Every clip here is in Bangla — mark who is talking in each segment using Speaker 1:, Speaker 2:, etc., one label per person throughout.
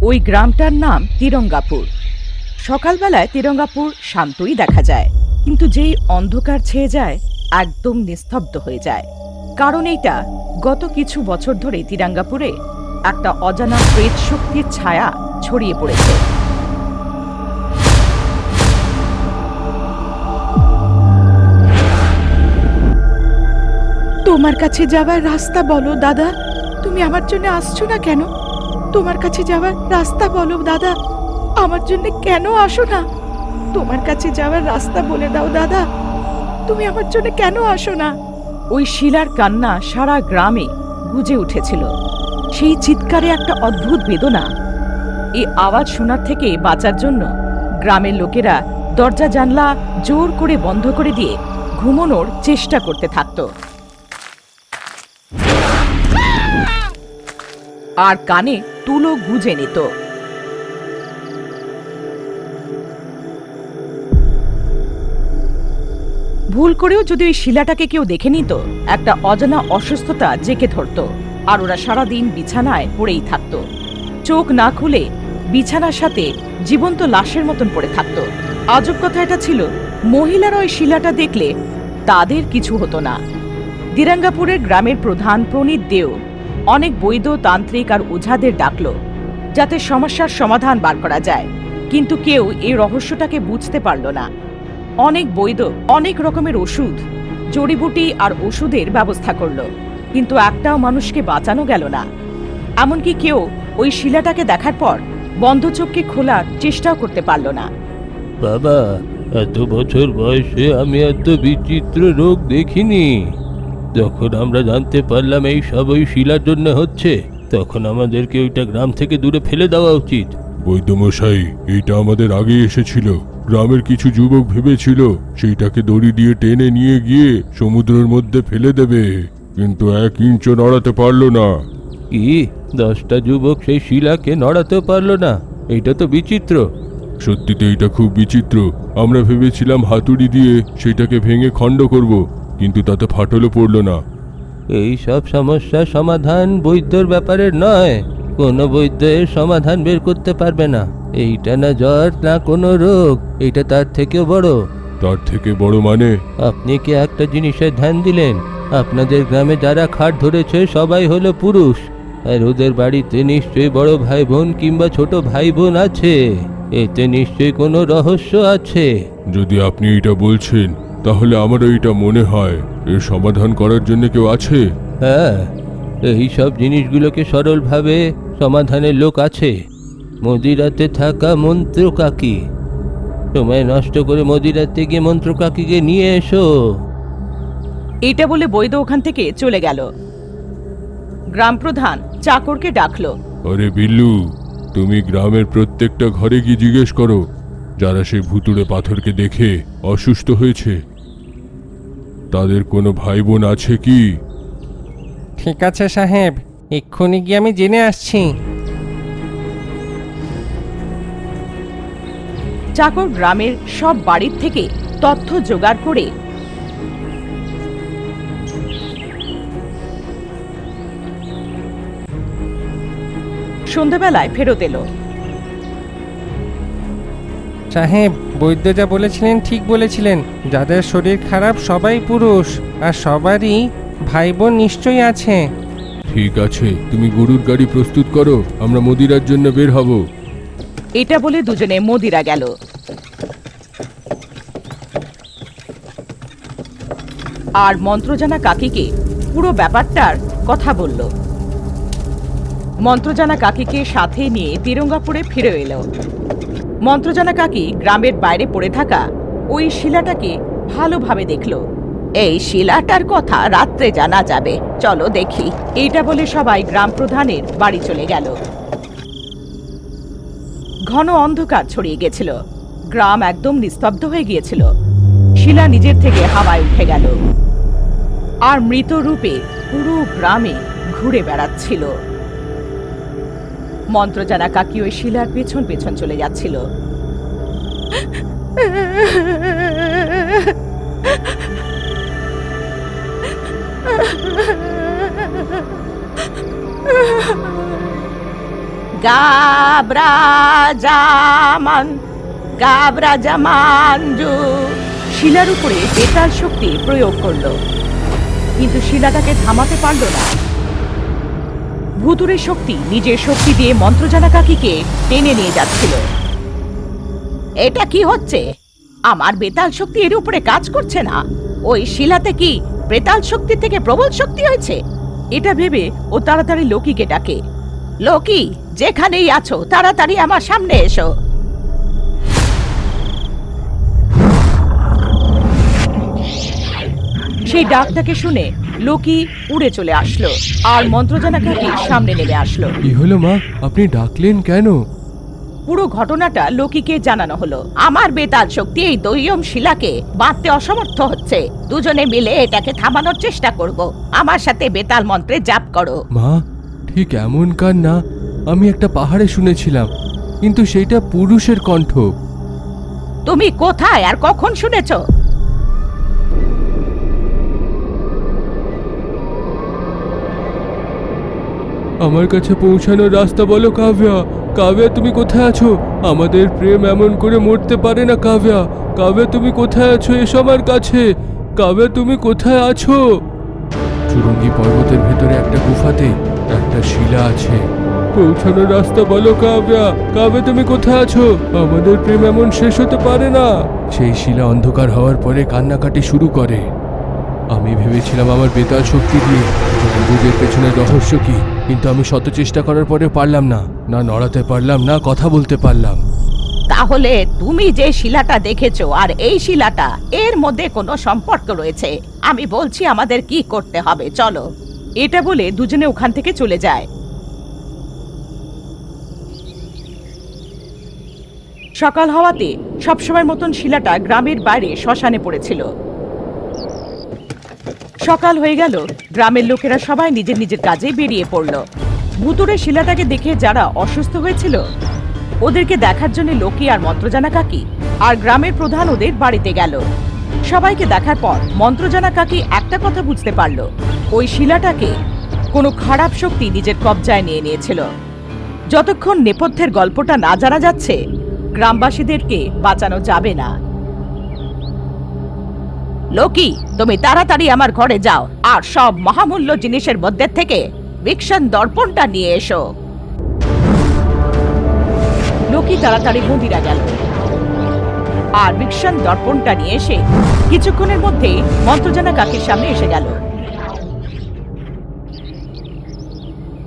Speaker 1: ওই গ্রামটার নাম তিরঙ্গাপুর। সকালবেলায় তিরঙ্গাপুর শান্তই দেখা যায়, কিন্তু যেই অন্ধকার ছেয়ে যায় একদম নিস্তব্ধ হয়ে যায়। কারণ এইটা গত কিছু বছর ধরে তিরঙ্গাপুরে একটা অজানা প্রেত শক্তির ছায়া ছড়িয়ে পড়েছে। তোমার কাছে যাওয়ার রাস্তা বলো দাদা, তুমি আমার জন্য আসছো না কেন? তোমার কাছে যাওয়ার রাস্তা বলো দাদা, আমার জন্য কেন আসো না? তোমার কাছে যাওয়ার রাস্তা বলে দাও দাদা, তুমি আমার জন্য কেন আসো না? ওই শিলার কান্না সারা গ্রামে গুজে উঠেছিল। সেই চিৎকারে একটা অদ্ভুত বেদনা। এই আওয়াজ শোনার থেকে বাঁচার জন্য গ্রামের লোকেরা দরজা জানলা জোর করে বন্ধ করে দিয়ে ঘুমানোর চেষ্টা করতে থাকতো, আর কানে তুলো গুজে নিত। ভুল করেও যদি ওই শিলাটাকে কেউ দেখে নিত, একটা অজানা অসুস্থতা জেঁকে ধরত, আর ওরা সারাদিন বিছানায় পড়েই থাকত। চোখ না খুলে বিছানার সাথে জীবন্ত লাশের মতন পড়ে থাকত। আজব কথা এটা ছিল, মহিলারা ওই শিলাটা দেখলে তাদের কিছু হতো না। তিরঙ্গাপুরের গ্রামের প্রধান প্রণীত দেও অনেক বৈদ্য, তান্ত্রিক আর ওঝাদের ডাকল, যাতে সমস্যার সমাধান বার করা যায়। কিন্তু কেউ এই রহস্যটাকে বুঝতে পারল না। অনেক বৈদ্য অনেক রকমের ওষুধ, জড়িবুটি আর ওষুধের ব্যবস্থা করল, কিন্তু একটাও মানুষকে বাঁচানো গেল না। এমনকি কেউ ওই শিলাটাকে দেখার পর বন্ধ চোখকে খোলার চেষ্টাও করতে পারল না।
Speaker 2: বাবা, এত বছর বয়সে আমি এত বিচিত্র রোগ দেখিনি। যখন আমরা জানতে পারলাম এই সব ওই শিলার জন্য হচ্ছে, তখন আমাদেরকে ওইটা গ্রাম থেকে দূরে ফেলে দেওয়া উচিত।
Speaker 3: বৈদ্যমশাই, এইটা আমাদের আগে এসেছিল। গ্রামের কিছু যুবক ভেবেছিল সেইটাকে দড়ি দিয়ে টেনে নিয়ে গিয়ে সমুদ্রের মধ্যে ফেলে দেবে, কিন্তু 1 ইঞ্চও নড়াতে পারলো না।
Speaker 2: কি, 10টা যুবক সেই শিলাকে নড়াতে পারলো না? এটা তো বিচিত্র।
Speaker 3: সত্যিতে এটা খুব বিচিত্র। আমরা ভেবেছিলাম হাতুড়ি দিয়ে সেইটাকে ভেঙে খণ্ড করব, কিন্তু তাতে ফাটলও পড়লো না।
Speaker 2: এই সব সমস্যার সমাধান বৈদ্যর ব্যাপারের নয়। কোনো বৈদ্য এর সমাধান বের করতে পারবে না। এইটা না জ্বর, না কোনো রোগ, এটা তার থেকেও বড়।
Speaker 3: তার থেকে বড় মানে?
Speaker 2: আপনি কি একটা জিনিসের ধ্যান দিলেন? আপনাদের গ্রামে যারা খাট ধরেছে সবাই হলো পুরুষ, আর ওদের বাড়িতে নিশ্চয়ই বড় ভাই বোন কিংবা ছোট ভাই বোন আছে। এতে নিশ্চয়ই কোনো রহস্য আছে।
Speaker 3: যদি আপনি এটা বলছেন, তাহলে আমারও এটা মনে হয় এর সমাধান করার জন্য কেউ আছে।
Speaker 2: হ্যাঁ, এই সব জিনিসগুলোকে সরলভাবে সমাধানের লোক আছে। মদিরাতে থাকা মন্ত্র কাকি। সময় নষ্ট করে মদিরাতে গিয়ে মন্ত্র কাকিকে নিয়ে এসো।
Speaker 1: এটা বলে বৈদ্য ওখান থেকে চলে গেল। গ্রাম প্রধান চাকরকে ডাকলো।
Speaker 3: আরে বিল্লু, তুমি গ্রামের প্রত্যেকটা ঘরে গিয়ে জিজ্ঞেস করো যারা সেই ভুতুড়ে পাথরকে দেখে অসুস্থ হয়েছে, তাদের কোনো ভাই বোন আছে কি?
Speaker 4: ঠিক আছে সাহেব, এক্ষুনি গিয়ে আমি জেনে আসছি।
Speaker 1: চাকর গ্রামের সব বাড়ির থেকে তথ্য জোগাড় করে সন্ধ্যাবেলায় ফেরত এলো।
Speaker 4: সাহেব, বৈদ্য যা বলেছিলেন ঠিক বলেছিলেন। যাদের শরীর খারাপ সবাই পুরুষ, আর সবারই ভাই বোন নিশ্চয়ই আছে।
Speaker 3: ঠিক আছে, তুমি গরুর গাড়ি প্রস্তুত করো, আমরা মদিরার জন্য বের হব।
Speaker 1: এটা বলে দুজনে মদিরা গেল। আর মন্ত্রজানা কাকিকে পুরো ব্যাপারটার কথা বলল। মন্ত্রজানা কাকিকে সাথে নিয়ে তিরঙ্গাপুরে ফিরে এলো। মন্ত্রজানা কাকি গ্রামের বাইরে পড়ে থাকা ওই শিলাটাকে ভালোভাবে দেখলো। এই শিলাটার কথা রাত্রে জানা যাবে, চলো দেখি। এইটা বলে সবাই গ্রাম প্রধানের বাড়ি চলে গেল। ঘন অন্ধকার ছড়িয়ে গেছিল, গ্রাম একদম নিস্তব্ধ হয়ে গিয়েছিল। শিলা নিজের থেকে হাওয়ায় উঠে গেল, আর মৃত রূপে পুরো গ্রামে ঘুরে বেড়াচ্ছিল। মন্ত্রজানা কাকি ওই শিলার পেছন পেছন চলে যাচ্ছিল। গাবরাজামানজু শিলার উপরে বেতাল শক্তি প্রয়োগ করলো, কিন্তু শিলাটাকে থামাতে পারল না। ভুতুড়ে শক্তি নিজের শক্তি দিয়ে মন্ত্রজানা কাকিকে টেনে নিয়ে যাচ্ছিল। এটা কি হচ্ছে? আমার বেতাল শক্তি এর উপরে কাজ করছে না। ওই শিলাতে কি বেতাল শক্তি থেকে প্রবল শক্তি হয়েছে? এটা ভেবে ও তাড়াতাড়ি লোকিকে ডাকে। লোকি, যেখানেই আছো তাড়াতাড়ি আমার সামনে এসো। সেই ডাকটাকে শুনে লোকি উড়ে চলে আসলো আর মন্ত্রজানা কাকি সামনে নেমে আসলো।
Speaker 2: কি হলো মা, আপনি ডাকলেন কেন?
Speaker 1: পুরো ঘটনাটা লোকিকে জানানো হলো। আমার বেতাল শক্তি এই দৈয়ম শিলাকে বাঁধতে অসমর্থ হচ্ছে। দুজনে মিলে এটাকে থামানোর চেষ্টা করব। আমার সাথে বেতাল মন্ত্রে জাপ করো।
Speaker 2: মা, ঠিক এমন কান না আমি একটা পাহাড়ে শুনেছিলাম, কিন্তু সেইটা পুরুষের কণ্ঠ।
Speaker 1: তুমি কোথায় আর কখন শুনেছো?
Speaker 2: আমার কাছে পৌঁছানোর রাস্তা বলো কাব্যা। কাব্যা, তুমি কোথায় আছো? আমাদের প্রেম এমন করে মরতে পারে না কাব্যা। কাব্যা, তুমি কোথায় আছো? এসো আমার কাছে। কাব্যা, তুমি কোথায় আছো? চুরঙ্গি পর্বতের ভেতরে একটা গুফাতে একটা শিলা আছে। পৌঁছানোর রাস্তা বলো কাব্যা। কাব্যা, তুমি কোথায় আছো? আমাদের প্রেম এমন শেষ হতে পারে না। সেই শিলা অন্ধকার হওয়ার পরে কান্নাকাটি শুরু করে। আমি ভেবেছিলাম আমার বেতাল শক্তি দিয়ে চতুর্ভুজের পেছনের রহস্য কি, কিন্তু আমি শত চেষ্টা করার পরে পারলাম না। না নড়াতে পারলাম, না কথা বলতে পারলাম।
Speaker 1: তাহলে তুমি যে শিলাটা দেখেছো আর এই শিলাটা, এর মধ্যে কোনো সম্পর্ক রয়েছে। আমি বলছি আমাদের কি করতে হবে, চলো। এটা বলে দুজনে ওখান থেকে চলে যায়। সকাল হওয়াতে সবসময় মতন শিলাটা গ্রামের বাইরে শ্মশানে পড়েছিল। সকাল হয়ে গেল, গ্রামের লোকেরা সবাই নিজের নিজের কাজে বেরিয়ে পড়ল। ভুতুড়ে শিলাটাকে দেখে যারা অসুস্থ হয়েছিল ওদেরকে দেখার জন্য লোকি আর মন্ত্রজানা কাকি আর গ্রামের প্রধান ওদের বাড়িতে গেল। সবাইকে দেখার পর মন্ত্রজানা কাকি একটা কথা বুঝতে পারল, ওই শিলাটাকে কোনো খারাপ শক্তি নিজের কবজায় নিয়ে নিয়েছিল। যতক্ষণ নেপথ্যের গল্পটা না জানা যাচ্ছে, গ্রামবাসীদেরকে বাঁচানো যাবে না। লোকি, তুমি তাড়াতাড়ি আমার ঘরে যাও আর সব মহামূল্য জিনিসের মধ্যে থেকে ভিকশন দর্পণটা নিয়ে এসো। লোকি তাড়াতাড়ি মন্দিরে গেল আর ভিকশন দর্পণটা নিয়ে এসে কিছুক্ষণের মধ্যেই মন্ত্রজানা কাকির সামনে এসে গেল।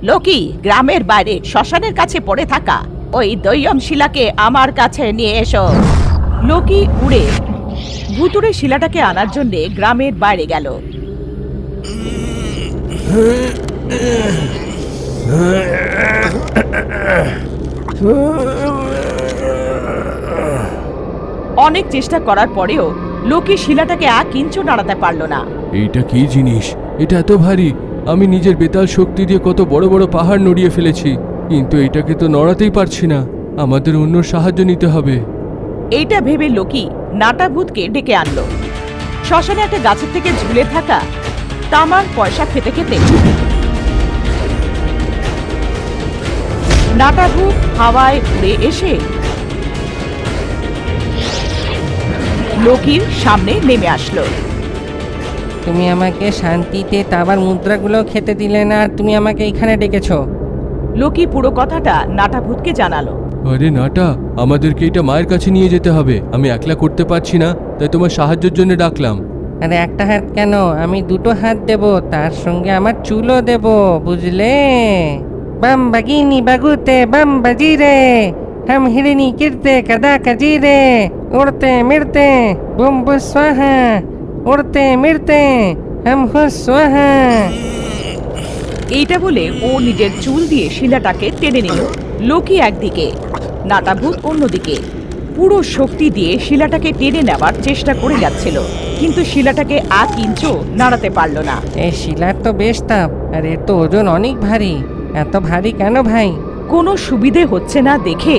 Speaker 1: লোকি, গ্রামের বাইরে শ্মশানের কাছে পড়ে থাকা ওই দৈয়ম শিলাকে আমার কাছে নিয়ে এসো। লোকি উড়ে ভুতুড়ে শিলাটাকে আনার জন্য গ্রামের বাইরে গেল। অনেক চেষ্টা করার পরেও লোকি শিলাটাকে এক ইঞ্চও নাড়াতে পারল না।
Speaker 2: এইটা কি জিনিস? এটা এত ভারী। আমি নিজের বেতাল শক্তি দিয়ে কত বড় বড় পাহাড় নড়িয়ে ফেলেছি, কিন্তু এটাকে তো নড়াতেই পারছি না। আমাদের অন্য সাহায্য নিতে হবে।
Speaker 1: এইটা ভেবে লোকি নাটা ভূতকে ডেকে আনলো। শ্মশানে একটা গাছের থেকে ঝুলে থাকা তামার পয়সা খেতে খেতে নাটা ভূত হাওয়ায় উড়ে এসে লোকির সামনে নেমে আসলো।
Speaker 4: তুমি আমাকে শান্তিতে তাবার মুদ্রাগুলো খেতে দিলে না, আর তুমি আমাকে এখানে ডেকেছো।
Speaker 1: লোকি পুরো কথাটা নাটা ভূতকে জানালো।
Speaker 2: আরে নাটা, আমাদেরকে এটা মায়ের কাছে নিয়ে যেতে হবে। আমি একলা করতে পারছি না, তাই তোমার সাহায্যের জন্য ডাকলাম।
Speaker 4: আরে একটা হাত কেন, আমি দুটো হাত দেব, তার সঙ্গে আমার চুলও দেব, বুঝলে? বাম বাগিনি বাগুতে বাম বাজি রে, हम हिरनी किरते कदा कजीरे, उड़ते मिरते बुम बुस स्वाहा, उड़ते मिरते हम हुस स्वाहा।
Speaker 1: এইটা বলে ও নিজের চুল দিয়ে শিলাটাকে টেনে নিল। লোকি একদিকে, নাটাভূত অন্যদিকে পুরো শক্তি দিয়ে শিলাটাকে টেনে নেওয়ার চেষ্টা করে যাচ্ছিল, কিন্তু শিলাটাকে এক ইঞ্চও নাড়াতে পারল না।
Speaker 4: এই শিলার তো বেশ তাপ, আর এর তো ওজন অনেক ভারী। এত ভারী কেন ভাই?
Speaker 1: কোনো সুবিধে হচ্ছে না দেখে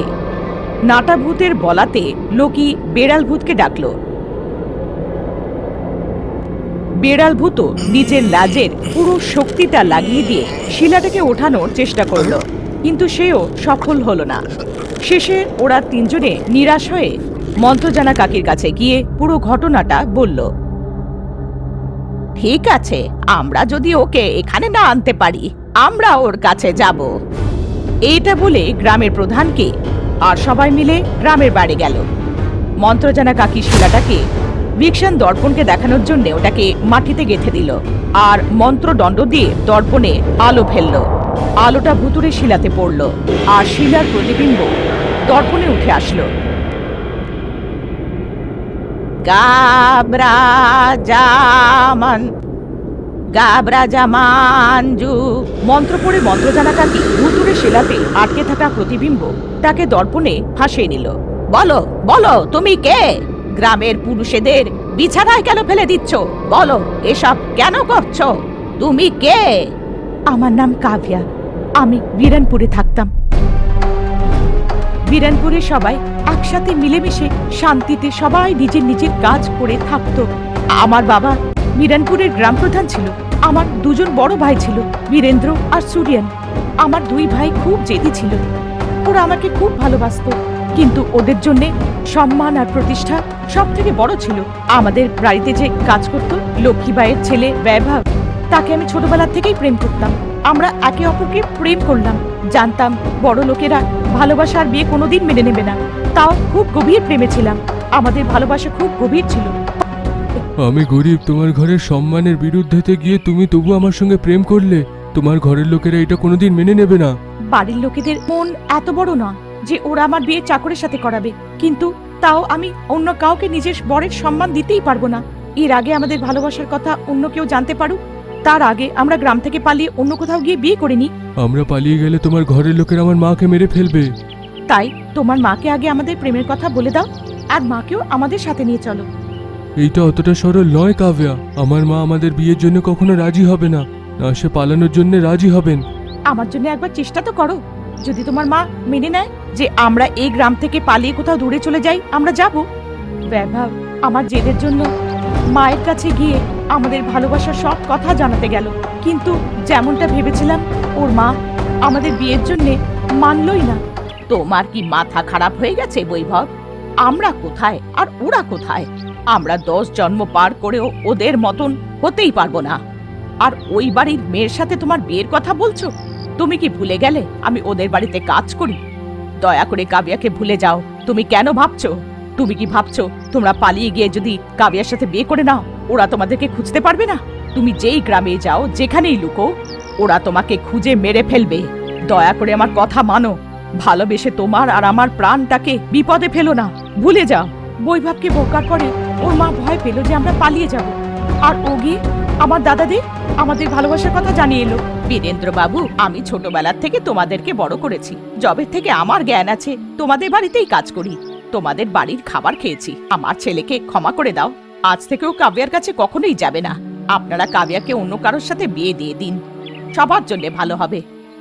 Speaker 1: নাটাভূতের বলাতে লোকি বেড়াল ভূতকে ডাকল। বেড়াল ভূত নিজের লাজের পুরো শক্তিটা লাগিয়ে দিয়ে শিলাটাকে ওঠানোর চেষ্টা করলো, কিন্তু সেও সফল হলো না। শেষে ওরা তিনজনে নিরাশ হয়ে মন্ত্রজানা কাকির কাছে গিয়ে পুরো ঘটনাটা বলল। ঠিক আছে, আমরা যদি ওকে এখানে না আনতে পারি, আমরা ওর কাছে যাব। এইটা বলে গ্রামের প্রধানকে আর সবাই মিলে গ্রামের বাড়ি গেল। মন্ত্রজানা কাকি শিলাটাকে ভিকশন দর্পণকে দেখানোর জন্য ওটাকে মাটিতে গেঁথে দিল আর মন্ত্রদণ্ড দিয়ে দর্পণে আলো ফেলল। আলোটা ভুতুরে শিলাতে পড়ল আর শিলার প্রতিবিম্ব দর্পণে উঠে আসলো। গাবরা জামান, গাবরা জামানজু মন্ত্র পড়ে মন্ত্রজানা কাকি ভুতুরে শিলাতে আটকে থাকা প্রতিবিম্ব তাকে দর্পণে ভাসিয়ে নিল। বলো বলো, তুমি কে? গ্রামের পুরুষেদের বিছানায় কেন ফেলে দিচ্ছ? বলো, এসব কেন করছো? তুমি কে? আমার নাম কাভিয়া, আমি বীরানপুরে থাকতাম। বীরানপুরে সবাই একসাথে মিলেমিশে শান্তিতে সবাই নিজের নিজের কাজ করে থাকতো। আমার বাবা বীরানপুরের গ্রাম প্রধান ছিল। আমার দুজন বড় ভাই ছিল, বীরেন্দ্র আর সুরিয়ান। আমার দুই ভাই খুব জেদি ছিল। ওরা আমাকে খুব ভালোবাসতো, কিন্তু ওদের জন্য সম্মান আর প্রতিষ্ঠা সব থেকে বড় ছিল। আমাদের বাড়িতে যে কাজ করতো লক্ষ্মীবাইয়ের ছেলে বৈভব, তাকে আমি ছোটবেলা থেকেই প্রেম করতাম। আমরা একে অপরকে প্রেম করলাম। জানতাম বড় লোকেরা ভালোবাসা আর বিয়ে কোনোদিন মেনে নেবে না, তাও খুব গভীর প্রেমে ছিলাম। আমাদের ভালোবাসা খুব গভীর ছিল।
Speaker 2: আমি গরিব, তোমার ঘরের সম্মানের বিরুদ্ধেতে গিয়ে তুমি তবু আমার সঙ্গে প্রেম করলে? তোমার ঘরের লোকেরা এটা কোনোদিন মেনে নেবে না।
Speaker 1: বাড়ির লোকেদের মন এত বড় না যে ওরা আমার বিয়ে চাকরের সাথে করাবে, কিন্তু তাও আমি অন্য কাউকে নিজের বরের সম্মান দিতেই পারবো না। এর আগে আমাদের ভালোবাসার কথা অন্য কেউ জানতে পারুক, তার আগে আমরা গ্রাম থেকে পালিয়ে অন্য কোথাও গিয়ে বিয়ে করিনি।
Speaker 2: আমরা পালিয়ে গেলে তোমার ঘরের লোকেরা আমার মাকে মেরে ফেলবে।
Speaker 1: তাই তোমার মাকে আগে আমাদের প্রেমের কথা বলে দাও, আর মাকেও আমাদের সাথে নিয়ে চলো।
Speaker 2: এইটা অতটা সরল নয় কাভিয়া। আমার মা আমাদের বিয়ের জন্য কখনো রাজি হবে না, না সে পালানোর জন্য রাজি হবেন।
Speaker 1: আমার জন্য একবার চেষ্টা তো করো। যদি তোমার মা মেনে নেয় যে আমরা এই গ্রাম থেকে পালিয়ে কোথাও দূরে চলে যাই, আমরা যাব। বৈভব আমার জেদের জন্য মায়ের কাছে গিয়ে আমাদের ভালোবাসার সব কথা জানাতে গেল, কিন্তু যেমনটা ভেবেছিলাম ওর মা আমাদের বিয়ের জন্য মানলই না। তোমার কি মাথা খারাপ হয়ে গেছে বৈভব? আমরা কোথায় আর ওরা কোথায়? আমরা 10 জন্ম পার করেও ওদের মতন হতেই পারবো না। আর ওই বাড়ির মেয়ের সাথে তোমার বিয়ের কথা বলছো? তুমি কি ভুলে গেলে আমি ওদের বাড়িতে কাজ করি? দয়া করে কাভিয়াকে ভুলে যাও। তুমি কেন ভাবছো? তুমি কি ভাবছো তোমরা পালিয়ে গিয়ে যদি কাভিয়ার সাথে বিয়ে করে নাও, ওরা তোমাদেরকে খুঁজতে পারবে না? তুমি যেই গ্রামে যাও, যেখানেই লুকো, ওরা তোমাকে খুঁজে মেরে ফেলবে। দয়া করে আমার কথা মানো। ভালোবেসে তোমার আর আমার প্রাণটাকে বিপদে ফেলো না। ভুলে যাও। বৈভবকে বোকার পরে ওর মা ভয় পেল যে আমরা পালিয়ে যাব, আর ও গিয়ে আমার দাদাদের আমাদের ভালোবাসার কথা জানিয়ে এলো। বীরেন্দ্র বাবু, আমি ছোটবেলার থেকে তোমাদেরকে বড় করেছি। জবের থেকে আমার জ্ঞান আছে, তোমাদের বাড়িতেই কাজ করি, তোমাদের বাড়ির খাবার খেয়েছি। আমার ছেলেকে ক্ষমা করে দাও। আজ থেকেও কাভিয়ার কাছে কখনোই যাবে না। আপনারা কাভিয়াকে অন্য কারোর সাথে বিয়ে দিয়ে দিন, সবার জন্য ভালো হবে।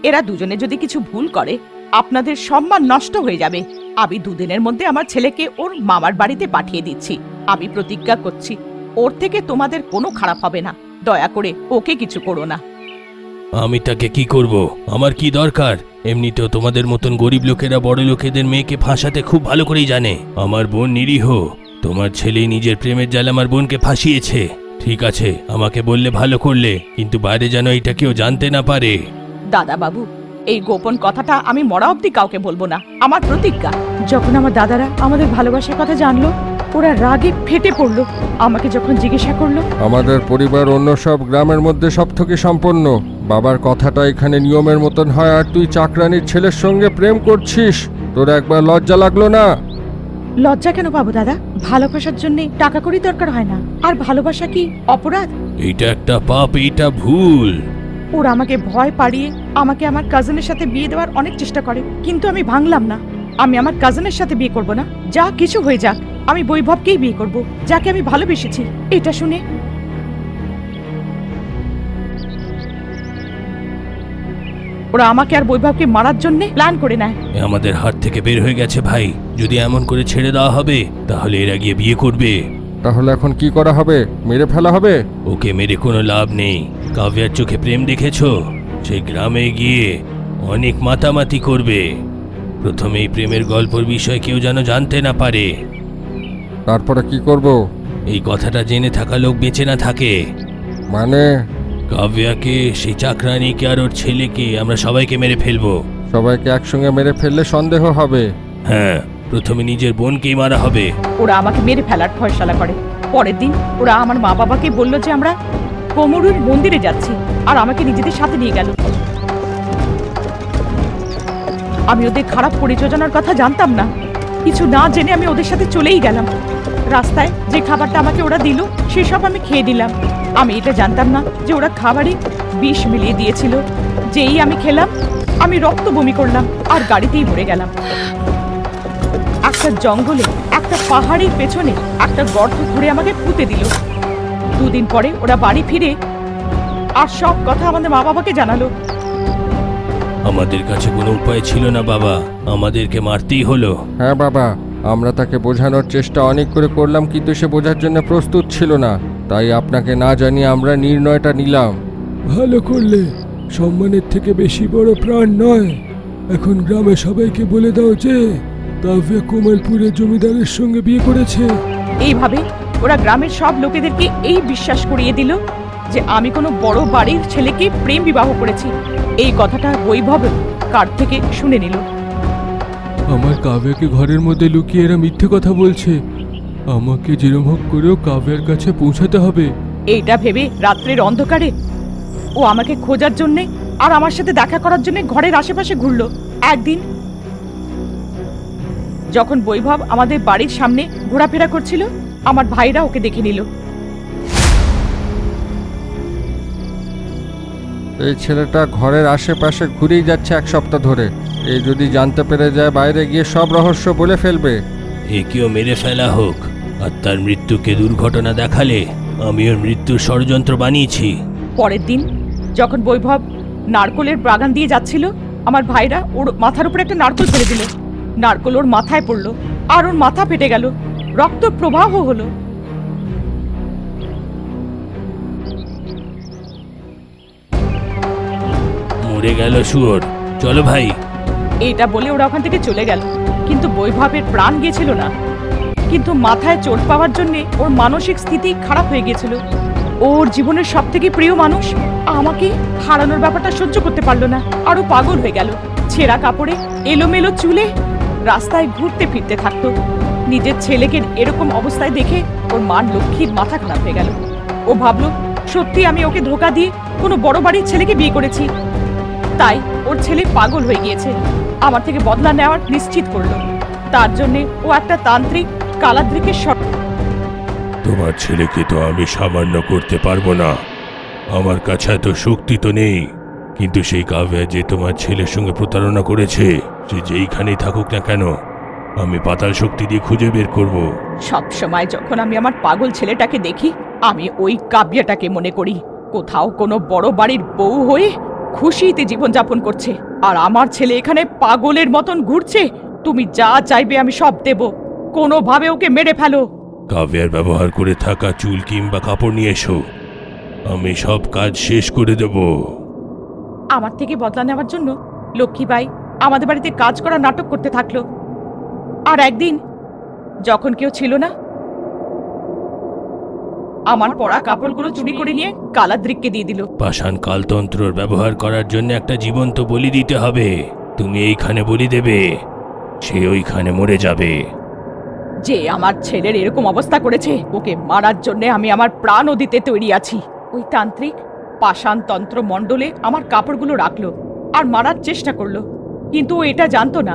Speaker 1: এরা দুজনে যদি কিছু ভুল করে, আপনাদের সম্মান নষ্ট হয়ে যাবে। আমি 2 দিনের মধ্যে আমার ছেলেকে ওর মামার বাড়িতে পাঠিয়ে দিচ্ছি। আমি প্রতিজ্ঞা করছি, ওর থেকে তোমাদের কোনো খারাপ হবে না। দয়া করে ওকে কিছু করো না।
Speaker 2: আমি তাকে কি করব? আমার কি দরকার? এমনিতেও তোমাদের মতন গরিব লোকেরা বড় লোকেদের মেয়েকে ফাঁসাতে খুব ভালো করেই জানে। আমার বোন নিরীহ, তোমার ছেলে নিজের প্রেমের জালে আমার বোনকে ফাঁসিয়েছে। ঠিক আছে, আমাকে বললে ভালো করলে, কিন্তু বাইরে যেন এটা কেউ জানতে না পারে।
Speaker 1: দাদা বাবু, এই গোপন কথাটা আমি মরা অবধি কাউকে বলবো না, আমার প্রতিজ্ঞা। যখন আমার দাদারা আমাদের ভালোবাসার কথা জানলো, ওরা রাগে ফেটে পড়লো। আমাকে যখন জিজ্ঞাসা করলো,
Speaker 5: আমাদের পরিবার অন্য সব গ্রামের মধ্যে সব থেকে সম্পন্ন। বাবার কথাটা এখানে নিয়মের মতন হয়, আর তুই চাকরানির ছেলের সঙ্গে প্রেম করছিস। তোর একবার লজ্জা লাগলো না?
Speaker 1: লজ্জা কেন পাবো দাদা? ভালোবাসার জন্য টাকা কড়ি দরকার হয় না। আর ভালোবাসা কি অপরাধ?
Speaker 2: এটা একটা পাপ, এটা ভুল।
Speaker 1: ওরা আমাকে ভয় পাড়িয়ে আমাকে আমার কাজিনের সাথে বিয়ে দেওয়ার অনেক চেষ্টা করে, কিন্তু আমি ভাঙলাম না। আমি আমার কাজিনের সাথে বিয়ে করব না। যা কিছু হয়ে যাক, আমি বৈভবকেই বিয়ে করব, যাকে আমি ভালোবেসেছি। এটা শুনে ওরা আমাকে আর বৈভবকে মারার জন্য প্ল্যান করে নেয়।
Speaker 2: আমাদের হাত থেকে বের হয়ে গেছে ভাই। যদি এমন করে ছেড়ে দেওয়া হবে, তাহলে এরা গিয়ে বিয়ে করবে।
Speaker 5: তাহলে এখন কি করা হবে? মেরে ফেলা হবে?
Speaker 2: ওকে মেরে কোনো লাভ নেই। কাভিয়ার চোখে প্রেম দেখেছো? সেই গ্রামে গিয়ে অনেক মাতামাতি করবে। প্রথমেই প্রেমের গল্পের বিষয় কেউ যেন জানতে না পারে।
Speaker 5: তারপরে কি করব?
Speaker 2: এই কথাটা জেনে থাকা লোক বেঁচে না থাকে।
Speaker 5: মানে?
Speaker 2: কাব্যাকে, সেই চাকরানিকে আর ওর ছেলেকে আমরা সবাইকে মেরে ফেলবো।
Speaker 5: সবাইকে একসঙ্গে মেরে ফেললে সন্দেহ হবে।
Speaker 2: হ্যাঁ, প্রথমে নিজের বোনকেই মারা হবে।
Speaker 1: ওরা আমাকে মেরে ফেলার ফয়সালা করে। পরের দিন ওরা আমার মা বাবাকে বলল যে আমরা কোমরুর মন্দিরে যাচ্ছি, আর আমাকে নিজেদের সাথে নিয়ে গেল। আমি ওদের খারাপ পরিযোজনার কথা জানতাম না। কিছু না জেনে আমি ওদের সাথে চলেই গেলাম। রাস্তায় যে খাবারটা আমাকে ওরা দিল সেসব আমি খেয়ে দিলাম। আমি এটা জানতাম না যে ওরা খাবারে বিষ মিলিয়ে দিয়েছিল। যেই আমি খেলাম, আমি রক্ত বমি করলাম আর গাড়িতেই মরে গেলাম। একটা জঙ্গলে, একটা পাহাড়ের পেছনে একটা গর্ত ঘুরে আমাকে পুঁতে দিল। দুদিন পরে ওরা বাড়ি ফিরে আর সব কথা আমাদের মা বাবাকে জানালো।
Speaker 2: আমাদের কাছে কোনো উপায় ছিল না বাবা, আমাদেরকে মারতেই হলো।
Speaker 5: হ্যাঁ বাবা, আমরা তাকে বোঝানোর চেষ্টা অনেক করে করলাম, কিন্তু সে বোঝার জন্য প্রস্তুত ছিল না। তাই আপনাকে না জানিয়ে আমরা নির্ণয়টা নিলাম।
Speaker 3: ভালো করলে, সম্মানের থেকে বেশি বড় প্রাণ নয়। এখন গ্রামে সবাইকে বলে দাও যে কাব্যা কোমলপুরের জমিদারের সঙ্গে বিয়ে করেছে।
Speaker 1: এইভাবে ওরা গ্রামের সব লোকেদেরকে এই বিশ্বাস করিয়ে দিল যে আমি কোনো বড় বাড়ির ছেলেকে প্রেম বিবাহ করেছি। এই কথাটা বৈভব কার থেকে শুনে নিল।
Speaker 3: আমার কাব্যাকে ঘরের মধ্যে লুকিয়ে এরা মিথ্যে কথা বলছে। আমাকে যেরম হোক করেও কাব্যার কাছে পৌঁছাতে হবে।
Speaker 1: এইটা ভেবে রাত্রের অন্ধকারে ও আমাকে খোঁজার জন্যে আর আমার সাথে দেখা করার জন্য ঘরের আশেপাশে ঘুরলো। একদিন যখন বৈভব আমাদের বাড়ির সামনে ঘোরাফেরা করছিল, আমার ভাইরা ওকে দেখে নিল।
Speaker 5: এই ছেলেটা ঘরের আশেপাশে ঘুরেই যাচ্ছে 1 সপ্তাহ ধরে। এই যদি জানতে পেরে যায়, বাইরে গিয়ে সব রহস্য বলে ফেলবে।
Speaker 2: একেও মেরে ফেলা হোক, আর তার মৃত্যুকে দুর্ঘটনা দেখালে আমি ওর মৃত্যুর ষড়যন্ত্র বানিয়েছি।
Speaker 1: পরের দিন যখন বৈভব নারকলের বাগান দিয়ে যাচ্ছিল, আমার ভাইরা ওর মাথার উপর একটা নারকল ফেলে দিল। নারকল ওর মাথায় পড়লো আর ওর মাথা ফেটে গেল, রক্ত প্রবাহ হলো।
Speaker 2: মরে গেল শুয়োর, চলো ভাই।
Speaker 1: এটা বলে ওরা ওখান থেকে চলে গেল, কিন্তু বৈভবের প্রাণ গেছিল না। কিন্তু মাথায় চোট পাওয়ার জন্য ওর মানসিক স্থিতি খারাপ হয়ে গেছিল। ওর জীবনের সব থেকে প্রিয় মানুষ আমাকে হারানোর ব্যাপারটা সহ্য করতে পারলো না, আরো পাগল হয়ে গেল। ছেঁড়া কাপড়ে, এলোমেলো চুলে রাস্তায় ঘুরতে ফিরতে থাকতো। নিজের ছেলেকে এরকম অবস্থায় দেখে ওর মান লক্ষ্মীর মাথা খারাপ হয়ে গেল। ও ভাবলো সত্যি আমি ওকে ধোঁকা দিয়ে কোনো বড় বাড়ির ছেলেকে বিয়ে করেছি, তাই ওর ছেলে পাগল হয়ে গিয়েছে। আমার থেকে বদলা নেওয়ার নিশ্চিত করলো। তার জন্য ও একটা তান্ত্রিক কালাদ্রিকের
Speaker 3: তোমার ছেলেকে তো আমি সামান্য করতে পারবো না, আমার কাছে এত শক্তি তো নেই। কিন্তু সেই কাব্যা যে তোমার ছেলের সঙ্গে প্রতারণা করেছে, সে যেইখানেই থাকুক না কেন, আমি পাতাল শক্তি দিয়ে খুঁজে বের করব।
Speaker 1: সব সময় যখন আমি আমার পাগল ছেলেটাকে দেখি, আমি ওই কাব্যটাকে মনে করি কোথাও কোনো বড় বাড়ির বউ হয়ে খুশিতে জীবনযাপন করছে, আর আমার ছেলে এখানে পাগলের মতন ঘুরছে। তুমি যা চাইবে আমি সব দেব, কোনোভাবে ওকে মেরে ফেলো।
Speaker 3: কাব্যার ব্যবহার করে থাকা চুল কিংবা কাপড় নিয়ে এসো, আমি সব কাজ শেষ করে দেব।
Speaker 1: আমার থেকে বদলা নেওয়ার জন্য লক্ষ্মীবাই আমাদের বাড়িতে কাজ করা নাটক করতে থাকলো। আর একদিন যখন কেউ ছিল না, আমার পরা কাপড়গুলো চুরি করে নিয়ে কালাদ্রিককে দিয়ে দিল।
Speaker 2: পাষাণ কালতন্ত্রর ব্যবহার করার জন্য একটা জীবন্ত বলি দিতে হবে। তুমি এইখানে বলি দেবে, সে ওইখানে মরে যাবে।
Speaker 1: যে আমার ছেলের এরকম অবস্থা করেছে, ওকে মারার জন্য আমি আমার প্রাণও দিতে তৈরি আছি। ওই তান্ত্রিক পাষাণ তন্ত্র মণ্ডলে আমার কাপড়গুলো রাখলো আর মারার চেষ্টা করলো, কিন্তু ও এটা জানতো না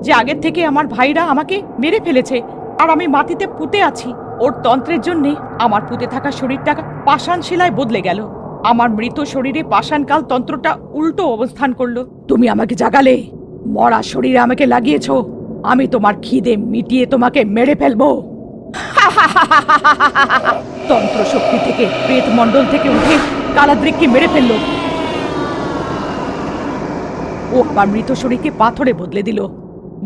Speaker 1: যে আগের থেকে আমার ভাইরা আমাকে মেরে ফেলেছে আর আমি মাটিতে পুঁতে আছি। ওর তন্ত্রের জন্যে আমার পুঁতে থাকা শরীরটা পাষাণ শিলায় বদলে গেল। আমার মৃত শরীরে পাষাণকাল তন্ত্রটা উল্টো অবস্থান করলো। তুমি আমাকে জাগালে, মরা শরীরে আমাকে লাগিয়েছো, আমি তোমার খিদে মিটিয়ে তোমাকে মেরে ফেলবো। তন্ত্র শক্তি থেকে প্রেত মণ্ডল থেকে উঠে কালাদ্রিককে মেরে ফেললো। ও আমার মৃত শরীরকে পাথরে বদলে দিল।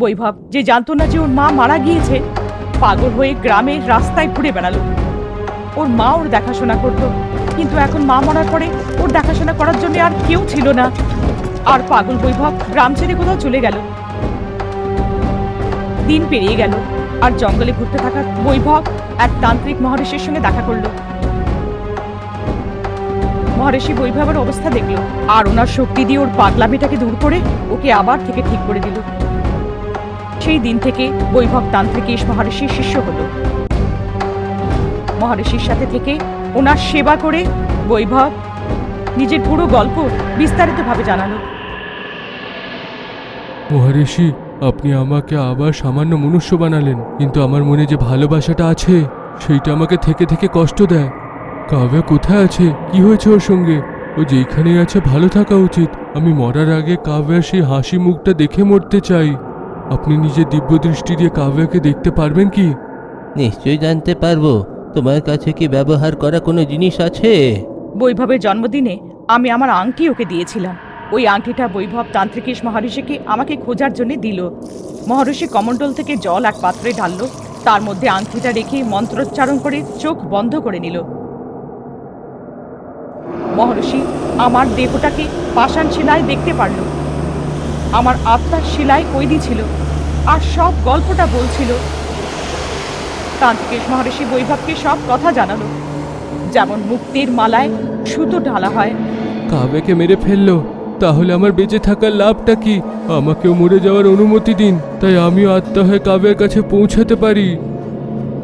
Speaker 1: বৈভব, যে জানতো না যে ওর মা মারা গিয়েছে, পাগল হয়ে গ্রামে রাস্তায় ঘুরে বেড়ালো। ওর মা ওর দেখাশোনা করতো, কিন্তু এখন মা মরার পরে ওর দেখাশোনা করার জন্য আর কেউ ছিল না। আর পাগল বৈভব গ্রাম ছেড়ে কোথাও চলে গেল। দিন পেরিয়ে গেল আর জঙ্গলে ঘুরতে থাকা বৈভব এক তান্ত্রিক মহর্ষির সঙ্গে দেখা করলো। মহর্ষি বৈভবের অবস্থা দেখলো আর ওনার শক্তি দিয়ে ওর পাগলামিটাকে দূর করে ওকে আবার থেকে ঠিক করে দিল। সেই দিন থেকে বৈভব তান্ত্রিকেশ মহর্ষির শিষ্য হলো। মহর্ষির সাথে থেকে ওনার সেবা করে বৈভব নিজের পুরো গল্প বিস্তারিতভাবে জানালো।
Speaker 6: মহারিষি, আপনি আমাকে আবার সামান্য মনুষ্য বানালেন, কিন্তু আমার মনে যে ভালোবাসাটা আছে সেইটা আমাকে থেকে থেকে কষ্ট দেয়। কাব্যা কোথায় আছে? কি হয়েছে ওর সঙ্গে? ও যেইখানেই আছে ভালো থাকা উচিত। আমি মরার আগে কাব্যার সেই হাসি মুখটা দেখে মরতে চাই। আপনি নিজের দিব্য দৃষ্টি দিয়ে কাব্যাকে দেখতে পারবেন কি?
Speaker 2: নিশ্চয়ই জানতে পারবো। তোমার কাছে কি ব্যবহার করা কোনো জিনিস আছে?
Speaker 1: বৈভবের জন্মদিনে আমি আমার আংটি ওকে দিয়েছিলাম। ওই আংটিটা বৈভব তান্ত্রিকেশ মহর্ষিকে আমাকে খোঁজার জন্য দিল। মহর্ষি কমণ্ডল থেকে জল এক পাত্রে ঢাললো, তার মধ্যে আংটিটা রেখে মন্ত্রোচ্চারণ করে চোখ বন্ধ করে নিল। মহর্ষি আমার দেহটাকে পাষাণ শিলায় দেখতে পারল। আমার আত্মার শিলায় কয়েদি ছিল আর সব গল্পটা বলছিল। তান্ত্রিকেশ মহর্ষি বৈভবকে সব কথা জানালো, যেমন মুক্তির মালায় সুতো ঢালা হয়।
Speaker 6: কাব্যাকে মেরে ফেললো, তাহলে আমার বেঁচে থাকার লাভটা কি? আমাকেও মরে যাওয়ার অনুমতি দিন, তাই আমিও আত্মা হয়ে কাব্যের কাছে পৌঁছাতে পারি।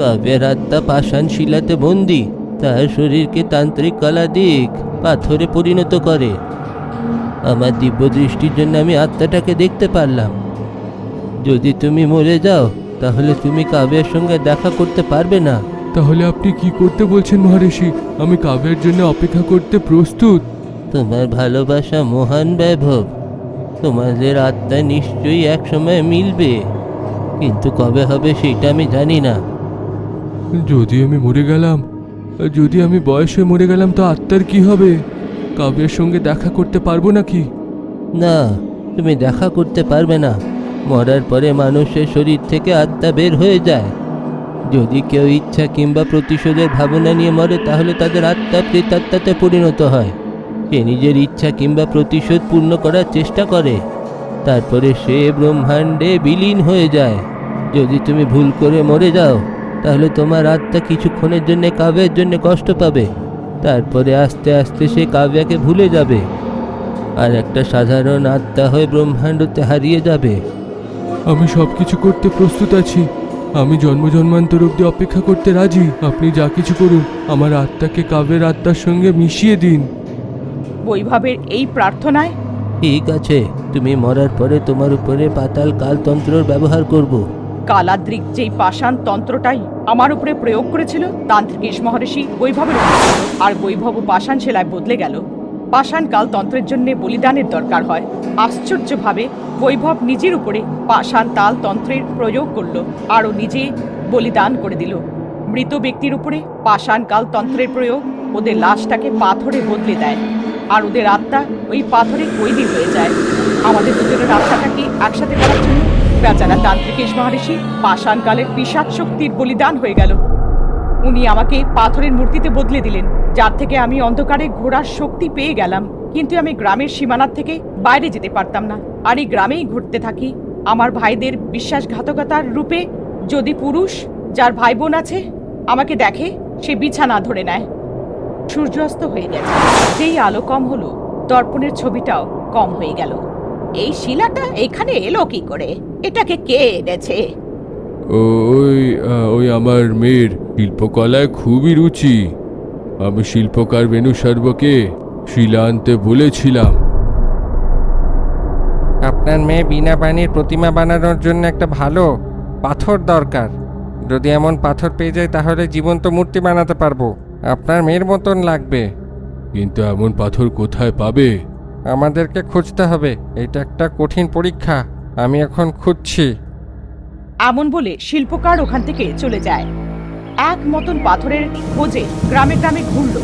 Speaker 2: কাব্যের আত্মা পাষাণ শিলাতে বন্দি, তার শরীরকে তান্ত্রিক কলা দিক পাথরে পরিণত করে। আমার দিব্য দৃষ্টির জন্য আমি আত্মাটাকে দেখতে পারলাম। যদি তুমি মরে যাও তাহলে তুমি কাব্যের সঙ্গে দেখা করতে পারবে না।
Speaker 6: তাহলে আপনি কি করতে বলছেন মহারিষি? আমি কাব্যের জন্য অপেক্ষা করতে প্রস্তুত।
Speaker 2: তোমার ভালোবাসা মহান বৈভব, তোমাদের আত্মা নিশ্চয়ই এক সময় মিলবে, কিন্তু কবে হবে সেটা আমি জানি না।
Speaker 6: যদি আমি মরে গেলাম, যদি আমি বয়সে মরে গেলাম, তো আত্মার কি হবে? কাব্যের সঙ্গে দেখা করতে পারবো নাকি?
Speaker 2: না, তুমি দেখা করতে পারবে না। মরার পরে মানুষের শরীর থেকে আত্মা বের হয়ে যায়। যদি কেউ ইচ্ছা কিংবা প্রতিশোধের ভাবনা নিয়ে মরে তাহলে তাদের আত্মা প্রেতাত্মাতে পরিণত হয়। সে নিজের ইচ্ছা কিংবা প্রতিশোধ পূর্ণ করার চেষ্টা করে, তারপরে সে ব্রহ্মাণ্ডে বিলীন হয়ে যায়। যদি তুমি ভুল করে মরে যাও তাহলে তোমার আত্মা কিছুক্ষণের জন্য কাব্যের জন্য কষ্ট পাবে, তারপরে আস্তে আস্তে সে কাব্যাকে ভুলে যাবে আর একটা সাধারণ আত্মা হয়ে ব্রহ্মাণ্ডতে হারিয়ে যাবে।
Speaker 6: আমি সব কিছু করতে প্রস্তুত আছি। আমি জন্ম জন্মান্তর অব্দি অপেক্ষা করতে রাজি। আপনি যা কিছু করুন, আমার আত্মাকে কাব্যের আত্মার সঙ্গে মিশিয়ে দিন।
Speaker 1: বৈভবের এই প্রার্থনায়
Speaker 2: ঠিক আছে, তুমি মরার পরে তোমার উপরে পাতাল কালতন্ত্রর ব্যবহার করব।
Speaker 1: কালাদ্রিক যেই পাষাণ তন্ত্রটাই আমার উপরে প্রয়োগ করেছিল তান্ত্রিকেশ মহর্ষি বৈভবের উপরে, আর বৈভব পাষাণ শিলায় বদলে গেল। পাষাণ কাল তন্ত্রের জন্য বলিদানের দরকার হয়। আশ্চর্যভাবে বৈভব নিজের উপরে পাষাণ তাল তন্ত্রের প্রয়োগ করলো আর ও নিজে বলিদান করে দিল। মৃত ব্যক্তির উপরে পাষাণ কাল তন্ত্রের প্রয়োগ ওদের লাশটাকে পাথরে বদলে দেয় আর ওদের আত্মা ওই পাথরে কয়েদি হয়ে যায়। আমাদের দুজনের আত্মাটাকে একসাথে করার জন্য বেচারা তান্ত্রিকেশ মহর্ষি পাষাণ কালের পিশাচ শক্তির বলিদান হয়ে গেল। উনি আমাকে পাথরের মূর্তিতে বদলে দিলেন, যার থেকে আমি অন্ধকারে ঘোরার শক্তি পেয়ে গেলাম। কিন্তু আমি গ্রামের সীমানার থেকে বাইরে যেতে পারতাম না, আর এই গ্রামেই ঘুরতে থাকি। আমার ভাইদের বিশ্বাসঘাতকতার রূপে যদি পুরুষ যার ভাই বোন আছে আমাকে দেখে, সে বিছানা ধরে নেয়। সূর্যাস্ত হয়ে গেছে, যেই আলো কম হলো দর্পণের ছবিটাও কম হয়ে গেল। এই শিলাটা এখানে এলো কি করে? এটাকে কে এনেছে?
Speaker 6: ওই আমার মেয়ের শিল্পকলায় খুবই রুচি। আমি শিল্পকার বেনু সর্বকে শিলা আনতে বলেছিলাম।
Speaker 4: আপনার মেয়ে বিনা পানির প্রতিমা বানানোর জন্য একটা ভালো পাথর দরকার। যদি এমন পাথর পেয়ে যায় তাহলে জীবন্ত মূর্তি বানাতে পারবো। আপনার মেয়ের মতন লাগবে।
Speaker 6: কিন্তু এমন পাথর কোথায় পাবে?
Speaker 4: আমাদেরকে খুঁজতে হবে, এটা একটা কঠিন পরীক্ষা। আমি এখন খুঁজছি।
Speaker 1: এমন বলে শিল্পকার ওখান থেকে চলে যায়। এক মতন পাথরের খোঁজে গ্রামে গ্রামে ঘুরল।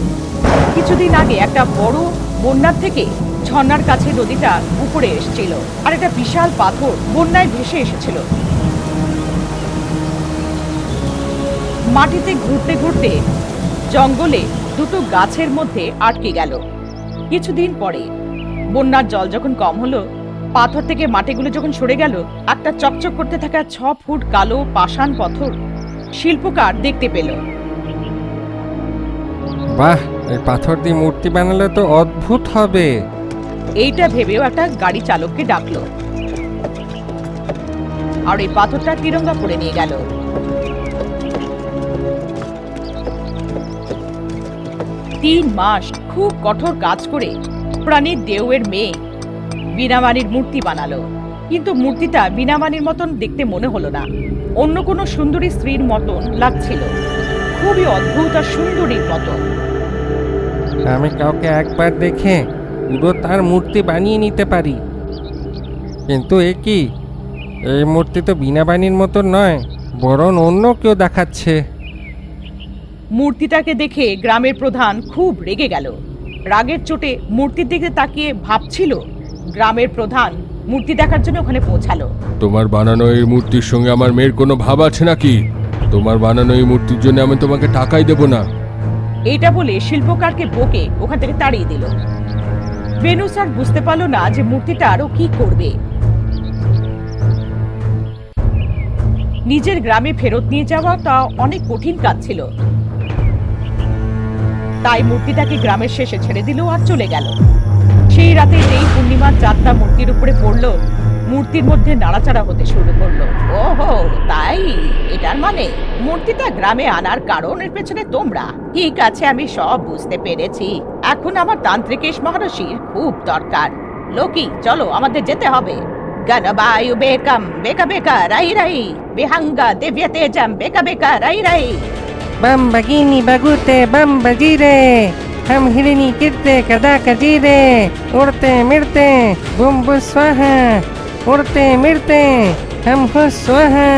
Speaker 1: কিছুদিন আগে একটা বড় বন্যার থেকে ঝর্ণার কাছে নদীটা উপরে এসেছিল আর একটা বিশাল পাথর বন্যায় ভেসে এসেছিল। মাটিতে ঘুরতে ঘুরতে জঙ্গলে দুটো গাছের মধ্যে আটকে গেল। কিছুদিন পরে বন্যার জল যখন কম হলো, পাথর থেকে মাটিগুলো যখন সরে গেল, একটা চকচক করতে থাকা 6 ফুট কালো পাষাণ পাথর শিল্পকার দেখতে পেল।
Speaker 4: বাহ, এই পাথর দিয়ে মূর্তি বানালে তো অদ্ভুত হবে।
Speaker 1: এইটা ভেবেও একটা গাড়ি চালককে ডাকলো, আর এই পাথরটা তিরঙ্গা করে নিয়ে গেল। 3 মাস খুব কঠোর কাজ করে প্রাণীর দেওয়ের মেয়ে বীণামানির মূর্তি বানালো, কিন্তু মূর্তিটা বীণামানির মতন দেখতে মনে হলো না, অন্য কোনো সুন্দরী স্ত্রীর মতন লাগছিল, খুবই অদ্ভুত আর সুন্দরীর মতো।
Speaker 4: আমি কাউকে একবার দেখে পুরো তার মূর্তি বানিয়ে নিতে পারি, কিন্তু এ কি, এই মূর্তি তো বিনা বাণীর মতো নয়, বরং অন্য কেউ দেখাচ্ছে।
Speaker 1: মূর্তিটাকে দেখে গ্রামের প্রধান খুব রেগে গেল। রাগের চোটে মূর্তির দিকে তাকিয়ে ভাবছিল। গ্রামের প্রধান মূর্তি দেখার জন্য ওখানে পৌঁছালো।
Speaker 3: তোমার বানানো এই মূর্তির সঙ্গে আমার মেয়ের কোনো ভাব আছে নাকি? তোমার বানানো এই মূর্তির জন্য আমি তোমাকে টাকাই দেব না।
Speaker 1: এটা বলে শিল্পকারকে বকে ওখান থেকে তাড়িয়ে দিল। বেনু স্যার বুঝতে পারলো না যে মূর্তিটা আরো কি করবে। নিজের গ্রামে ফেরত নিয়ে যাওয়া তা অনেক কঠিন কাজ ছিল, তাই মূর্তিটাকে গ্রামের শেষে ছেড়ে দিল আর চলে গেল। সেই রাতে যেই পূর্ণিমার চাঁদটা মূর্তির উপরে পড়লো, মূর্তির মধ্যে নাড়াচাড়া হতে শুরু করলো। ওহো, তাই এটার মানে মূর্তিটা গ্রামে আনার কারণের পেছনে তোমরা। ঠিক আছে, আমি সব বুঝতে পেরেছি। এখন আমার তান্ত্রিকেশ মহর্ষির খুব দরকার। লোকি, চলো আমাদের যেতে হবে। গণবায়ু বেকম বেকা বেকা রাই রাই, বিহাঙ্গা দিব্য তেজম বেকা বেকা রাই রাই।
Speaker 4: बम बगिनी बगुते बम बजीरे, हम हिरनी गिरते कदा कजीरे, उड़ते मिड़ते बुम बुम स्वाहा, उड़ते मिड़ते हम हो स्वाहा।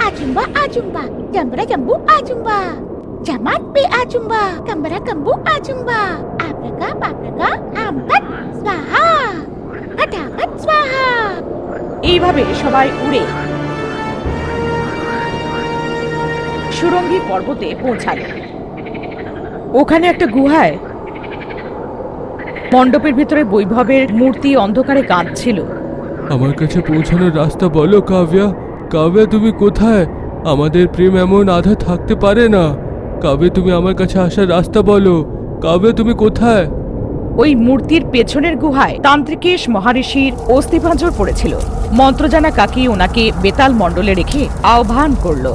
Speaker 7: Ajumba ajumba, jambra jambu ajumba, jamat pe ajumba, kambara kambu ajumba, abraga babraga, ampat swaha, hatamat swaha।
Speaker 1: এইভাবে সবাই উড়ে সুরঙ্গী পর্বতে পৌঁছালো। ওখানে একটা গুহায় মণ্ডপের ভিতরে বৈভবের মূর্তি অন্ধকারে কাঁদছিল।
Speaker 6: আমার কাছে পৌঁছানোর রাস্তা বলো কাব্যা। কাব্যা, তুমি কোথায়? আমাদের প্রেম এমন আধা থাকতে পারে না। কাব্যা, তুমি আমার কাছে আসার রাস্তা বলো। কাব্যা, তুমি কোথায়?
Speaker 1: ওই মূর্তির পেছনের গুহায় তান্ত্রিকেশ মহারিষির অস্থিপাঁজর পড়েছিল। মন্ত্রজানা কাকি ওনাকে বেতাল মণ্ডলে রেখে আহ্বান করলো।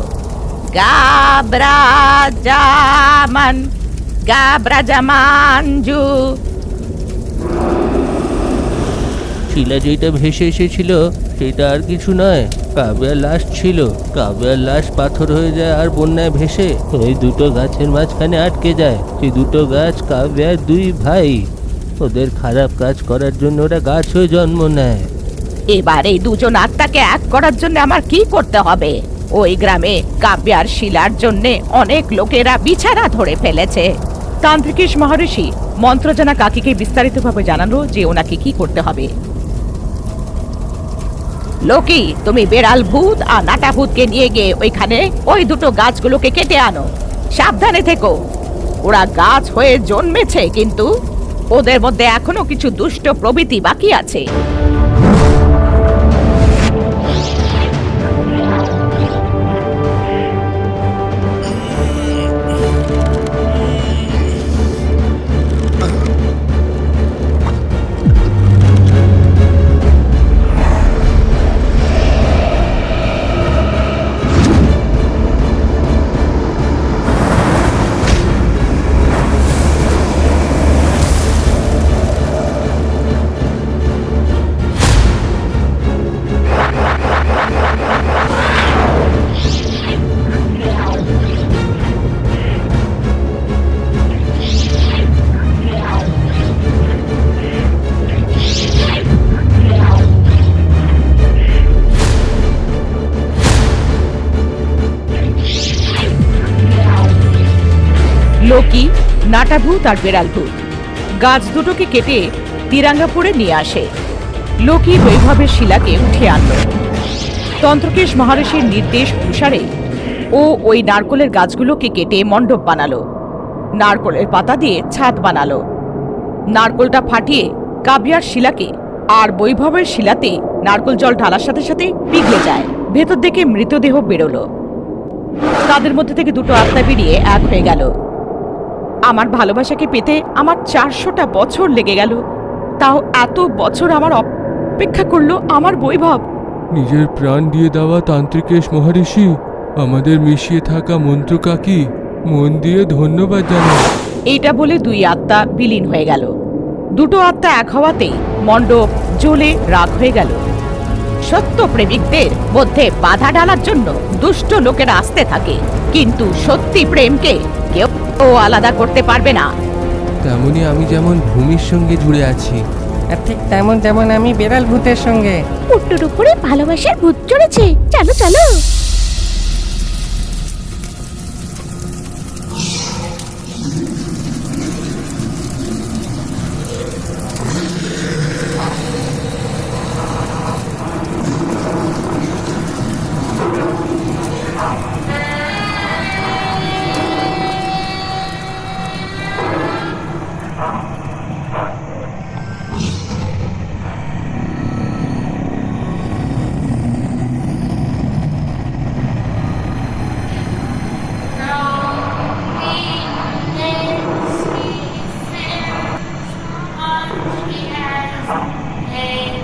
Speaker 1: গাব্রাজামান গাব্রাজামানজু।
Speaker 2: শিলা যেটা ভেসে এসেছিল সেটা আর কিছু নয়, কাব্যার লাশ ছিল। কাব্যার লাশ পাথর হয়ে যায় আর বন্যায় ভেসে ওই দুটো গাছের মাঝখানে আটকে যায়। সেই দুটো গাছ কাব্যার 2 ভাই। ওদের খারাপ কাজ করার জন্য ওরা গাছ হয়ে জন্ম নেয়।
Speaker 1: এবার এই দুজন আত্মাকে এক করার জন্য আমার কি করতে হবে? ওই গ্রামে কাব্যার শিলার জন্য অনেক লোকেরা বিছানা ধরে ফেলেছে। তান্ত্রিকেশ মহর্ষি মন্ত্রজানা কাকিকে বিস্তারিতভাবে জানালো যে ওনাকে কি করতে হবে। লোকি, তুমি বেড়াল ভূত আর নাটা ভূতকে নিয়ে গিয়ে ওইখানে ওই দুটো গাছগুলোকে কেটে আনো। সাবধানে থেকো, ওরা গাছ হয়ে জন্মেছে, কিন্তু ওদের মধ্যে এখনো কিছু দুষ্ট প্রবৃত্তি বাকি আছে। লোকি, নাটা ভূত আর বেড়াল ভূত গাছ দুটোকে কেটে তিরাঙ্গাপুরে নিয়ে আসে। লোকি বৈভবের শিলাকে উঠিয়ে আনলো। তন্ত্রকেশ মহর্ষির নির্দেশ অনুসারে ও ওই নারকলের গাছগুলোকে কেটে মণ্ডপ বানালো। নারকলের পাতা দিয়ে ছাদ বানালো। নারকলটা ফাটিয়ে কাবিয়ার শিলাকে আর বৈভবের শিলাতে নারকোল জল ঢালার সাথে সাথে পিঘলে যায়। ভেতর থেকে মৃতদেহ বেরোলো। তাদের মধ্যে থেকে দুটো আত্মা বেরিয়ে এক হয়ে গেল। আমার ভালোবাসাকে পেতে আমার 400টা বছর লেগে গেল। তাও এত বছর আমার অপেক্ষা করলো আমার বৈভব।
Speaker 6: নিজের প্রাণ দিয়ে দেওয়া তান্ত্রিকেশ মহারিষি, আমাদের মিশিয়ে থাকা মন্ত্রকাকি, মন দিয়ে ধন্যবাদ জানাই।
Speaker 1: এইটা বলে দুই আত্মা বিলীন হয়ে গেল। দুটো আত্মা এক হওয়াতেই মণ্ডপ জ্বলে রাগ হয়ে গেল। সত্য প্রেমিকদের মধ্যে বাধা ডালার জন্য দুষ্ট লোকেরা আসতে থাকে, কিন্তু সত্যি প্রেমকে কেউ আলাদা করতে পারবে না।
Speaker 2: তেমনি আমি যেমন ভূমির সঙ্গে জুড়ে আছি।
Speaker 4: আর ঠিক যেমন আমি বেড়াল ভূতের সঙ্গে।
Speaker 7: পুট্টুর উপরে ভালোবাসার ভূত চড়েছে। চলো চলো।
Speaker 8: Hey.